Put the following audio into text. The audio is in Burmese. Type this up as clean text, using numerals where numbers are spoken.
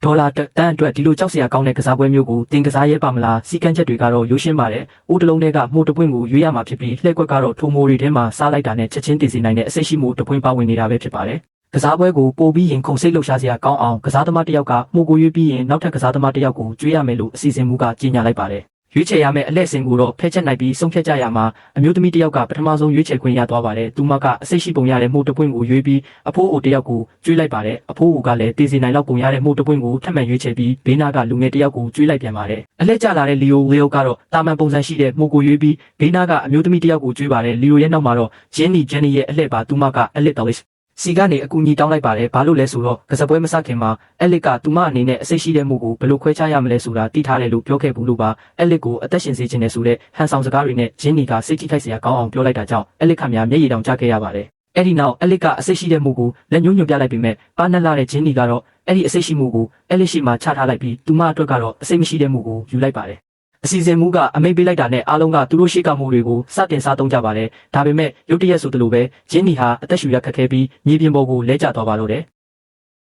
ဒေါ်လာတန်းအတွက်ဒီလိုကြောက်စရာကောင်းတဲ့ကစားပွဲမျိုးကိုတင်ကစားရဲပါမလားစီကန်းချက်တွေကတော့ရိုးရှင်းပါတယ်အိုးတလုံးတွေကမှုတပွင့်ကိုရွေးရမှာဖြစ်ပြီးလှည့်ကွက်ကတော့ထိုမိုတွေထဲမှာစားလိုက်တာနဲ့ချက်ချင်းတည်စေနိုင်တဲ့အစိတ်ရှိမှုတပွင့်ပါဝင်နေတာပဲဖြစ်ပါတယ်ကစားပွဲကိုပို့ပြီးရင်ခုံစိတ်လှုပ်ရှားစရာကောင်းအောင်ကစားသမားတစ်ယောက်ကမှုကိုရွေးပြီးရင်နောက်ထပ်ကစားသမားတစ်ယောက်ကိုကျွေးရမယ်လို့အစီအစဉ်မူကကြေညာလိုက်ပါတယ်ရွေးချယ်ရမယ့်အလှည့်စင်ကိုတော့ဖဲချက်နိုင်ပြီးဆုံးဖြတ်ကြရမှာအမျိုးသမီးတစ်ယောက်ကပထမဆုံးရွေးချယ်ခွင့်ရသွားပါတယ်သူမကအစိတ်ရှိပုံရတဲ့မှုတပွင့်ကိုရွေးပြီးအဖိုးအိုတစ်ယောက်ကိုကျွေးလိုက်ပါတယ်အဖိုးအိုကလည်းတည်စီနိုင်လောက်ပုံရတဲ့မှုတပွင့်ကိုထပ်မံရွေးချယ်ပြီးဘေးနာကလူငယ်တစ်ယောက်ကိုကျွေးလိုက်ပြန်ပါတယ်အလှည့်ကျလာတဲ့လီယိုကတော့တာမန်ပုံစံရှိတဲ့မှုကိုရွေးပြီးဘေးနာကအမျိုးသမီးတစ်ယောက်ကိုကျွေးပါတယ်လီယိုရဲ့နောက်မှာတော့ဂျင်းနီရဲ့အလှည့်ပါသူမကအလစ်တော်လေးစီကနေအကူအညီတောင်းလိုက်ပါတယ်ဘာလို့လဲဆိုတော့ကစားပွဲမစခင်မှာအလစ်ကသူမအနေနဲ့အစိတ်ရှိတဲ့မှုကိုဘယ်လိုခွဲခြားရမလဲဆိုတာသိထားတယ်လို့ပြောခဲ့ဘူးလို့ပါအလစ်ကိုအသက်ရှင်စေခြင်းနဲ့ဆိုတဲ့ဟန်ဆောင်စကားတွေနဲ့ဂျင်းနီကစိတ်ထိခိုက်စရာကောင်းအောင်ပြောလိုက်တာကြောင့်အလစ်ခမများမျက်ရည်တောင်ကျခဲ့ရပါတယ်အဲ့ဒီနောက်အလစ်ကအစိတ်ရှိတဲ့မှုကိုလက်ညှိုးညွှန်ပြလိုက်ပြီးမဲ့ပါနက်လာတဲ့ဂျင်းနီကတော့အဲ့ဒီအစိတ်ရှိမှုကိုအလစ်ရှိမှချထားလိုက်ပြီးသူမအတွက်ကတော့အစိတ်မရှိတဲ့မှုကိုယူလိုက်ပါတယ်အစီအစဉ်မူကအမိတ်ပေးလိုက်တာနဲ့အားလုံးကသူတို့ရှိကမှုတွေကိုစတင်စားသုံးကြပါတယ်ဒါပေမဲ့ရုတ်တရက်ဆိုသလိုပဲဂျင်းနီဟာအသက်ရှူရခက်ခဲပြီးမြေပြင်ပေါ်ကိုလဲကျသွားပါတော့တယ်